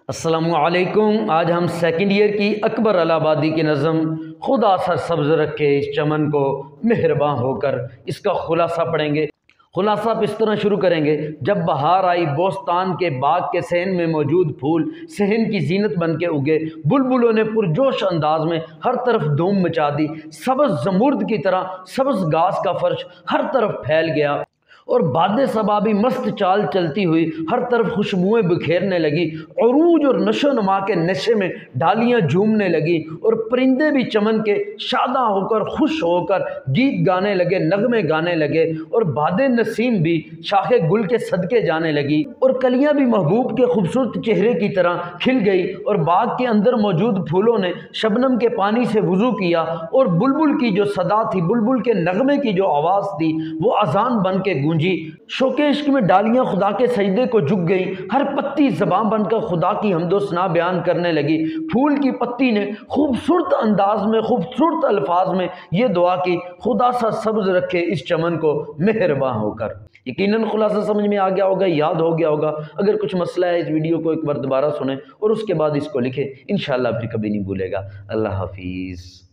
السلام علیکم۔ آج ہم سیکنڈ ایئر کی اکبر الہٰبادی کی نظم خدا سر سبز رکھے اس چمن کو مہرباں ہو کر اس کا خلاصہ پڑھیں گے۔ خلاصہ آپ اس طرح شروع کریں گے: جب بہار آئی بوستان کے باغ کے صحن میں موجود پھول صحن کی زینت بن کے اگے، بلبلوں نے پرجوش انداز میں ہر طرف دھوم مچا دی، سبز زمرد کی طرح سبز گھاس کا فرش ہر طرف پھیل گیا اور باد صبا بھی مست چال چلتی ہوئی ہر طرف خوشبوئیں بکھیرنے لگی، عروج اور نشو و نما کے نشے میں ڈالیاں جھومنے لگی اور پرندے بھی چمن کے شاداں ہو کر خوش ہو کر گیت گانے لگے، نغمے گانے لگے، اور باد نسیم بھی شاخ گل کے صدقے جانے لگی اور کلیاں بھی محبوب کے خوبصورت چہرے کی طرح کھل گئی، اور باغ کے اندر موجود پھولوں نے شبنم کے پانی سے وضو کیا، اور بلبل کی جو صدا تھی، بلبل کے نغمے کی جو آواز تھی، وہ اذان بن کے گونجی۔ شوق عشق میں ڈالیاں خدا کے سجدے کو جھک گئیں، ہر پتی زبان بن کر خدا کی حمد و ثنا بیان کرنے لگی۔ پھول کی پتی نے خوبصورت انداز میں، خوبصورت الفاظ میں یہ دعا کی: خدا سا سبز رکھے اس چمن کو مہرباں ہو کر۔ یقیناً خلاصہ سمجھ میں آ گیا ہوگا، یاد ہو گیا ہوگا۔ اگر کچھ مسئلہ ہے اس ویڈیو کو ایک بار دوبارہ سنیں اور اس کے بعد اس کو لکھیں، انشاءاللہ پھر کبھی نہیں بھولے گا۔ اللہ حافظ۔